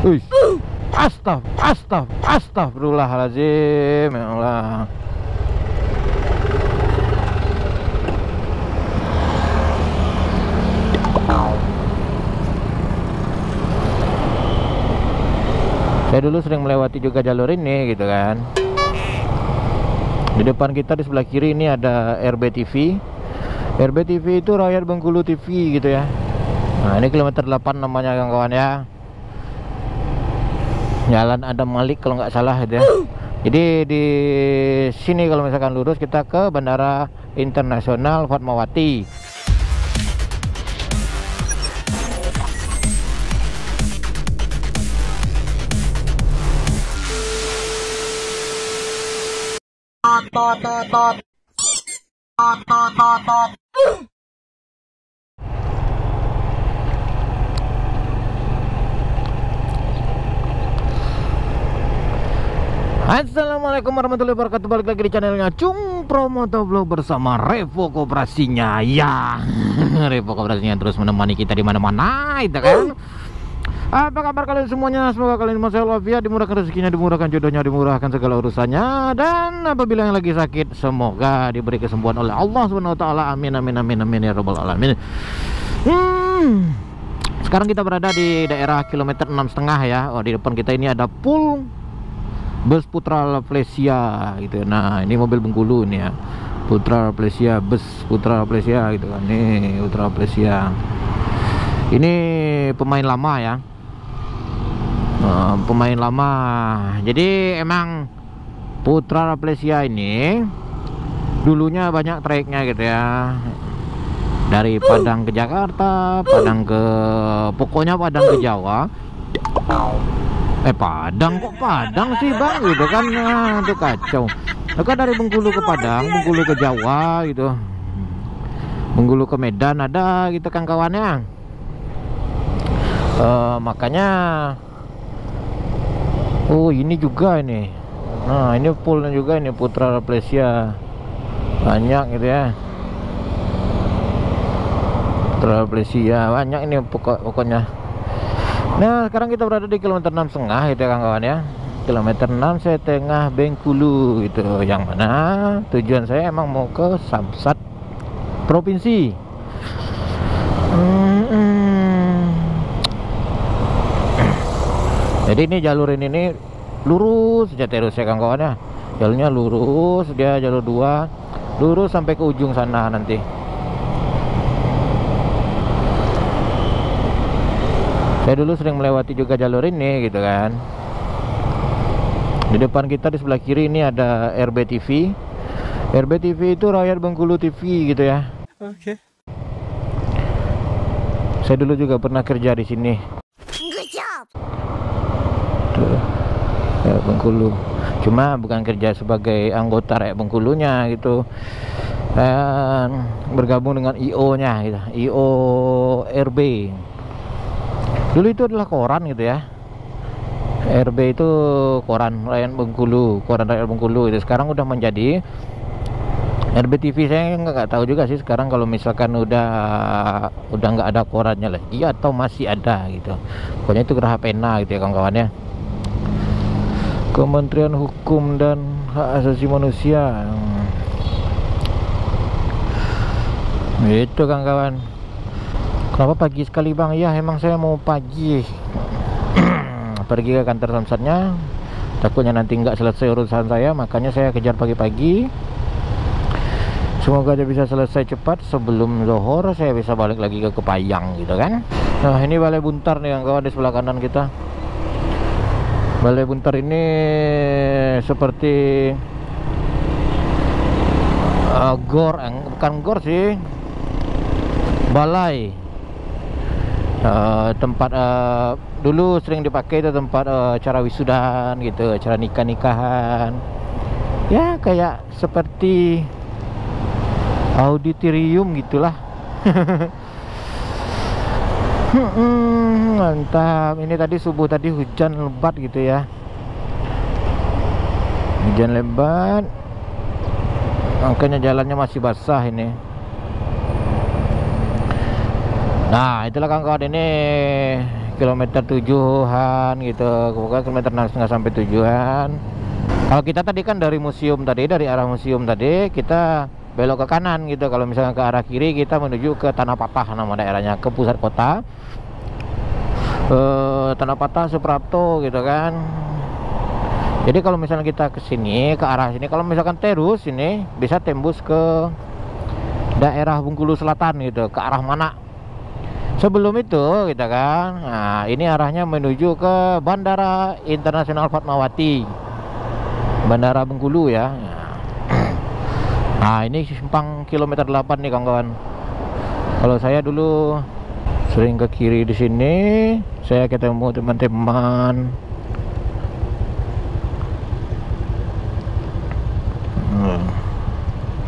Wih, astagfirullahaladzim, ya Allah. Saya dulu sering melewati juga jalur ini gitu kan. Di depan kita di sebelah kiri ini ada RBTV. RBTV itu Rakyat Bengkulu TV gitu ya. Nah ini kilometer 8 namanya kawan-kawan ya. Jalan Adam Malik kalau nggak salah gitu ya. Jadi di sini kalau misalkan lurus kita ke Bandara Internasional Fatmawati. Assalamualaikum warahmatullahi wabarakatuh. Balik lagi di channelnya Cung Promotovlog bersama Revo Koperasinya ya. Revo Koperasinya terus menemani kita di mana-mana itu kan. Apa kabar kalian semuanya? Semoga kalian masih walafiat, dimurahkan rezekinya, dimurahkan jodohnya, dimurahkan segala urusannya. Dan apabila yang lagi sakit, semoga diberi kesembuhan oleh Allah Subhanahu wa taala. Amin amin amin amin ya rabbal alamin. Sekarang kita berada di daerah kilometer 6,5 ya. Oh, di depan kita ini ada pool bus Putra Rafflesia gitu. Nah, ini mobil Bengkulu ini ya. Putra Rafflesia, bus Putra Rafflesia gitu kan. Nih, Putra Rafflesia. Ini pemain lama ya. Pemain lama. Jadi emang Putra Rafflesia ini dulunya banyak trayeknya gitu ya. Dari Padang ke Jakarta, Padang ke pokoknya Padang ke Jawa. Padang kok Padang sih bang gitu kan. Nah, itu kacau. Kan dari Bengkulu ke Padang, Bengkulu ke Jawa gitu, Bengkulu ke Medan ada gitu kan kawannya. Makanya oh ini juga ini. Nah ini poolnya juga ini Putra Rafflesia, banyak gitu ya. Putra Rafflesia banyak ini pokoknya. Nah sekarang kita berada di kilometer 6,5 gitu ya kawan-kawan ya. Kilometer 6,5 Bengkulu gitu. Yang mana tujuan saya emang mau ke Samsat Provinsi. Jadi ini jalur ini lurus saja terus ya kawan-kawan ya. Jalurnya lurus, dia jalur 2 lurus sampai ke ujung sana nanti. Saya dulu sering melewati juga jalur ini gitu kan. Di depan kita di sebelah kiri ini ada RBTV. RBTV itu Rakyat Bengkulu TV gitu ya. Oke. Saya dulu juga pernah kerja di sini. Tuh, ya, Bengkulu. Cuma bukan kerja sebagai anggota Rakyat Bengkulunya gitu. Bergabung dengan IO-nya gitu. IO RB. Dulu itu adalah koran gitu ya. RB itu koran Rakyat Bengkulu, koran Rakyat Bengkulu itu sekarang udah menjadi RBTV. Saya nggak tahu juga sih sekarang kalau misalkan udah nggak ada korannya lagi atau masih ada gitu. Pokoknya itu Geraha Pena gitu ya kawan-kawan ya. Kementerian Hukum dan Hak Asasi Manusia. Itu kawan-kawan. Kenapa pagi sekali bang? Ya emang saya mau pagi pergi ke kantor Samsatnya. Takutnya nanti nggak selesai urusan saya, makanya saya kejar pagi-pagi. Semoga aja bisa selesai cepat sebelum zuhur, saya bisa balik lagi ke Kepayang gitu kan. Nah ini Balai Buntar nih kawan di sebelah kanan kita. Balai Buntar ini seperti gor, bukan gor sih, balai. Tempat dulu sering dipakai itu tempat acara wisudan gitu, acara nikah-nikahan ya, kayak seperti auditorium gitulah. Mantap. Ini tadi subuh tadi hujan lebat gitu ya, hujan lebat, makanya jalannya masih basah ini. Nah itulah kawan-kawan, ini kilometer tujuan gitu, pokoknya kilometer 6,5 sampai tujuan. Kalau kita tadi kan dari museum tadi, dari arah museum tadi kita belok ke kanan gitu. Kalau misalnya ke arah kiri kita menuju ke Tanah Patah, nama daerahnya, ke pusat kota. Tanah Patah, Suprapto gitu kan. Jadi kalau misalnya kita ke sini, ke arah sini, kalau misalkan terus ini bisa tembus ke daerah Bengkulu Selatan gitu, ke arah mana. Sebelum itu gitu kan. Nah, ini arahnya menuju ke Bandara Internasional Fatmawati, Bandara Bengkulu ya. Nah, ini simpang kilometer 8 nih kawan-kawan. Kalau saya dulu sering ke kiri di sini, saya ketemu teman-teman.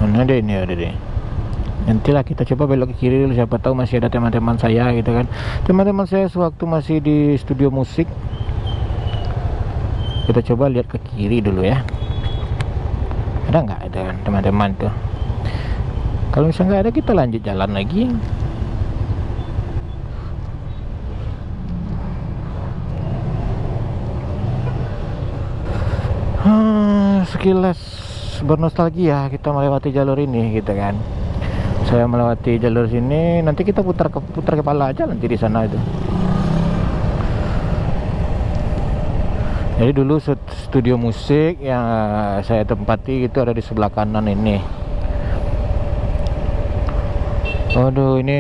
Mana ada ini, ada deh. Nantilah kita coba belok ke kiri dulu, siapa tahu masih ada teman-teman saya gitu kan. Teman-teman saya sewaktu masih di studio musik. Kita coba lihat ke kiri dulu ya. Ada nggak ada kan teman-teman tuh? Kalau misalnya nggak ada, kita lanjut jalan lagi. Sekilas bernostalgia kita melewati jalur ini gitu kan. Saya melewati jalur sini, nanti kita putar kepala aja nanti di sana itu. Jadi dulu studio musik yang saya tempati itu ada di sebelah kanan ini. Aduh, ini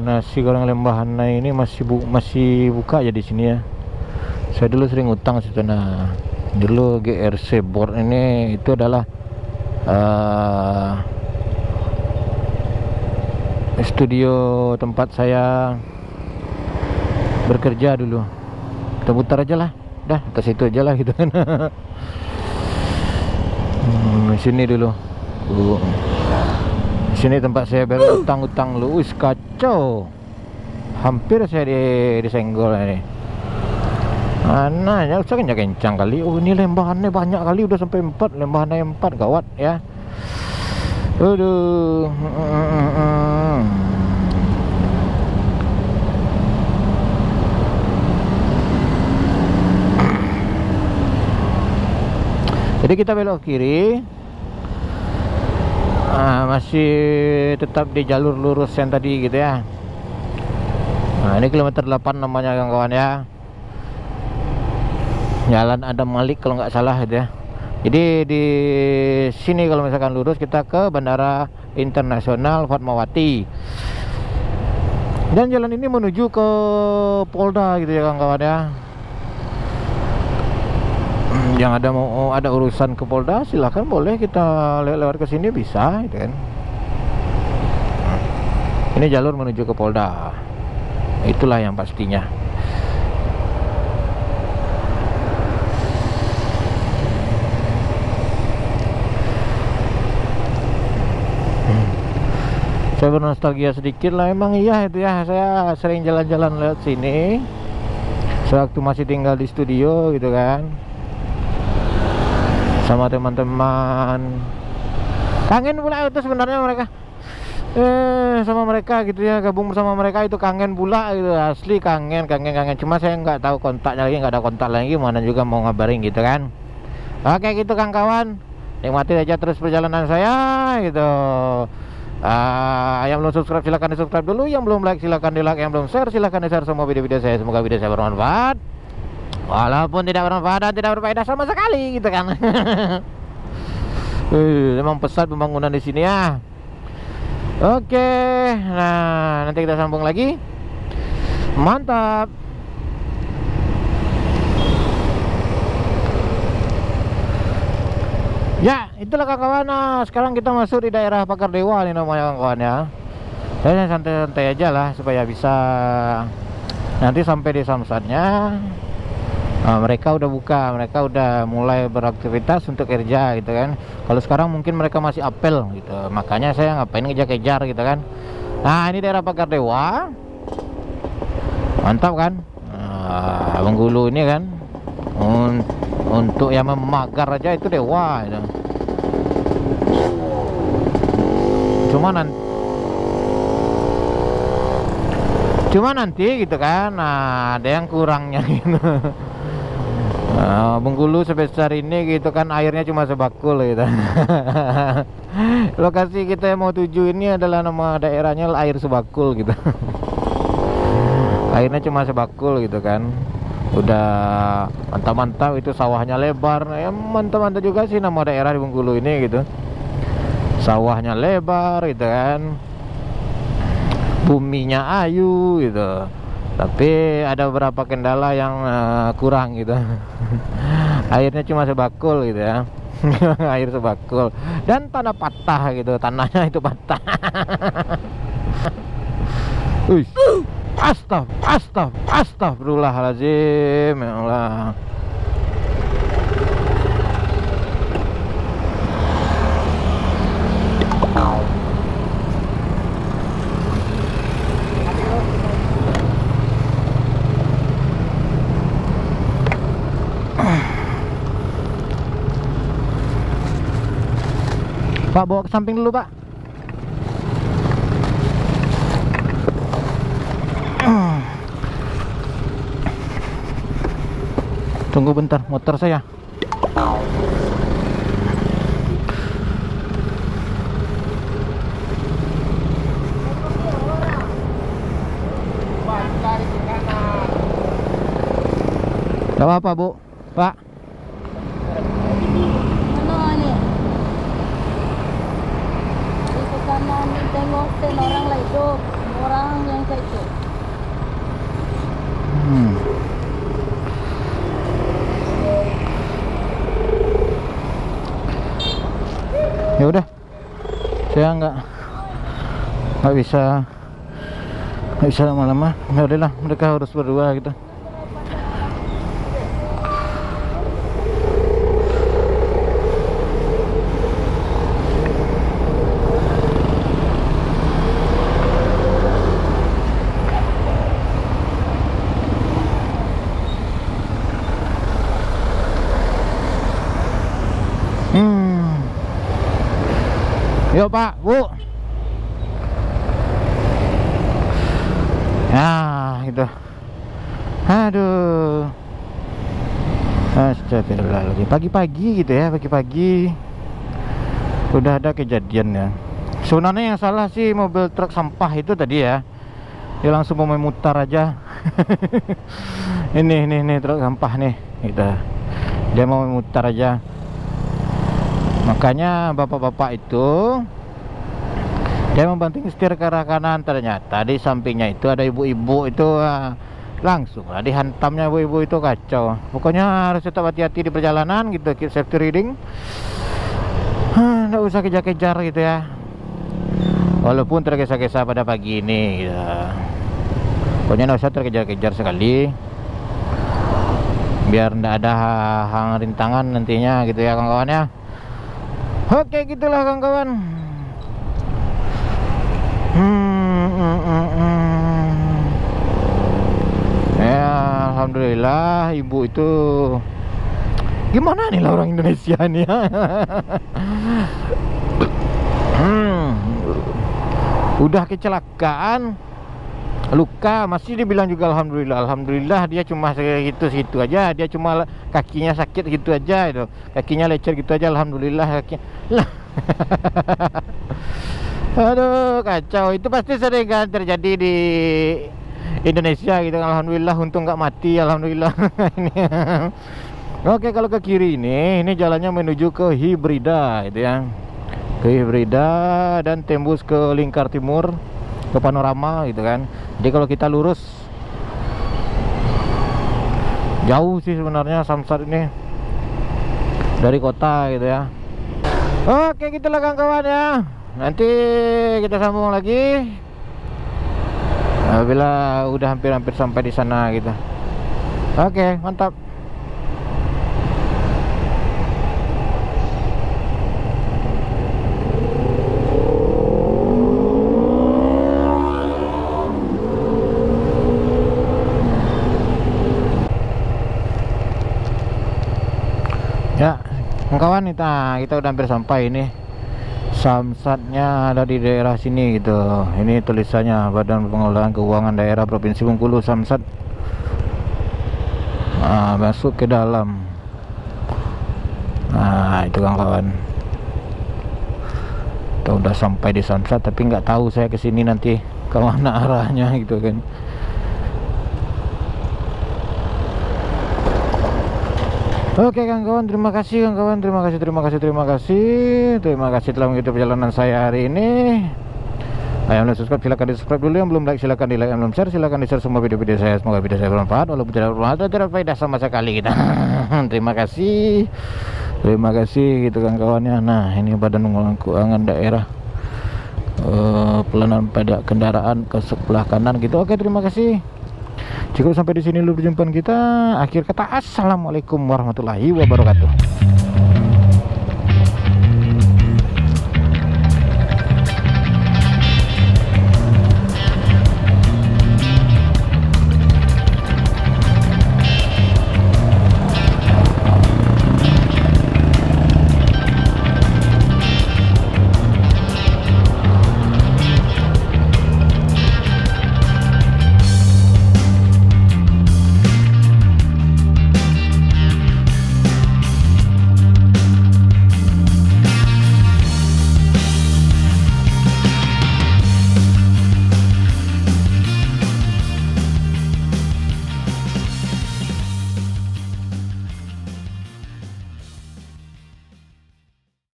nasi goreng Lembahana ini masih buka ya di sini ya. Saya dulu sering utang situ. Nah, dulu GRC Board ini itu adalah studio tempat saya bekerja dulu. Kita putar aja lah, dah ke situ aja lah gitu kan. Sini dulu. Sini tempat saya berutang-utang lu. Kacau. Hampir saya disenggol ini. Mana ya, usah kencang kali. Oh, ini lembahannya banyak kali, udah sampai 4, lembahannya 4, gawat ya. Aduh. Jadi kita belok kiri. Masih tetap di jalur lurus yang tadi gitu ya. Nah, ini kilometer 8 namanya kawan-kawan ya. Jalan Adam Malik kalau nggak salah gitu ya. Jadi di sini kalau misalkan lurus kita ke Bandara Internasional Fatmawati. Dan jalan ini menuju ke Polda gitu ya kawan-kawan ya. Yang mau ada urusan ke Polda silahkan, boleh kita lewat ke sini bisa gitu kan. Ini jalur menuju ke Polda. Itulah yang pastinya. Saya bernostalgia sedikit lah, emang iya itu ya. Saya sering jalan-jalan lewat sini sewaktu masih tinggal di studio gitu kan, sama teman-teman. Kangen pula itu sebenarnya mereka, sama mereka gitu ya, gabung bersama mereka itu kangen pula gitu, asli kangen. Cuma saya nggak tahu kontaknya lagi, nggak ada kontak lagi, mana juga mau ngabarin gitu kan. Oke gitu kawan-kawan, nikmati aja terus perjalanan saya gitu. Yang belum subscribe silahkan di subscribe dulu, yang belum like silahkan di like, yang belum share silahkan di share semua video-video saya. Semoga video saya bermanfaat, walaupun tidak bermanfaat dan tidak berfaedah sama sekali gitu kan. Memang pesat pembangunan di sini ya. Oke, nah nanti kita sambung lagi. Mantap. Ya, itulah kawan-kawan. Nah, sekarang kita masuk di daerah Pagar Dewa nih namanya kawan-kawan ya. Saya santai-santai aja lah supaya bisa nanti sampai di Samsatnya. Nah, mereka udah buka, mereka udah mulai beraktivitas untuk kerja gitu kan. Kalau sekarang mungkin mereka masih apel gitu, makanya saya ngapain ngejar-kejar gitu kan. Nah, ini daerah Pagar Dewa. Mantap kan. Bengkulu ini kan, untuk yang memagar aja itu dewa gitu. Cuma nanti gitu kan, nah, ada yang kurangnya gitu. Nah, Bengkulu sebesar ini gitu kan, airnya cuma sebakul gitu. Lokasi kita yang mau tuju ini adalah nama daerahnya air sebakul gitu. Airnya cuma sebakul gitu kan. Udah mantap-mantap, itu sawahnya lebar. Ya mantap-mantap juga sih nama daerah di Bengkulu ini gitu. Sawahnya lebar gitu kan. Buminya ayu gitu. Tapi ada beberapa kendala yang kurang gitu. Airnya cuma sebakul gitu ya. Air sebakul dan tanah patah gitu, tanahnya itu patah. Wih, astagfirullahaladzim, ya Allah. Pak, bawa ke samping dulu, Pak. Tunggu bentar, motor saya. Gak apa-apa, Bu. Pak. Mana ni? Di ke kanan ni tengok sen orang lah hidup. Orang yang saya itu. Ya udah, saya nggak bisa lama-lama. Ya udahlah, mereka harus berdua gitu. Yuk Pak, Bu. Ya, gitu. Aduh. Astagfirullahaladzim. Pagi-pagi gitu ya, pagi-pagi udah ada kejadian ya. Sebenarnya yang salah sih mobil truk sampah itu tadi ya. Dia langsung mau memutar aja. Ini truk sampah nih, gitu. Dia mau memutar aja. Makanya bapak-bapak itu dia membanting setir ke arah kanan, ternyata di sampingnya itu ada ibu-ibu itu langsung lah dihantamnya ibu-ibu itu, kacau. Pokoknya harus tetap hati-hati di perjalanan gitu, keep safety reading. Nggak usah kejar-kejar gitu ya, walaupun tergesa-gesa pada pagi ini gitu. Pokoknya nggak usah terkejar-kejar sekali, biar nggak ada hang rintangan nantinya gitu ya kawan-kawan ya. Oke, gitulah kawan-kawan. Ya, alhamdulillah ibu itu gimana nih lah orang Indonesia nih ya. Udah kecelakaan, luka, masih dibilang juga alhamdulillah dia cuma segitu aja, dia cuma kakinya sakit gitu aja itu, kakinya lecet gitu aja, alhamdulillah kaki lah. Aduh, kacau. Itu pasti sering kan terjadi di Indonesia gitu. Alhamdulillah untung nggak mati, alhamdulillah. Oke, kalau ke kiri ini jalannya menuju ke Hibrida itu ya, ke Hibrida dan tembus ke Lingkar Timur, ke Panorama gitu kan. Jadi kalau kita lurus jauh sih sebenarnya Samsat ini dari kota gitu ya. Oke, gitulah kawan-kawan ya. Nanti kita sambung lagi apabila udah hampir-hampir sampai di sana gitu. Oke, mantap. Ya, kawan, kita udah hampir sampai ini Samsatnya ada di daerah sini gitu. Ini tulisannya Badan Pengelolaan Keuangan Daerah Provinsi Bengkulu, Samsat. Nah, masuk ke dalam. Nah, itu kawan-kawan. Kita udah sampai di Samsat, tapi nggak tahu saya kesini nanti ke mana arahnya gitu kan. Oke kawan-kawan, terima kasih kawan-kawan, terima kasih telah mengikuti perjalanan saya hari ini. Yang belum subscribe silahkan di subscribe dulu, yang belum like silahkan di like, yang belum share silahkan di share semua video-video saya. Semoga video saya bermanfaat, walaupun tidak bermanfaat atau tidak faedah sama sekali kita. Terima kasih gitu kawan-kawannya. Nah, ini Badan Pengelolaan Keuangan Daerah, pelayanan pada kendaraan ke sebelah kanan gitu. Oke, terima kasih. Cukup sampai di sini dulu perjumpaan kita. Akhir kata, assalamualaikum warahmatullahi wabarakatuh.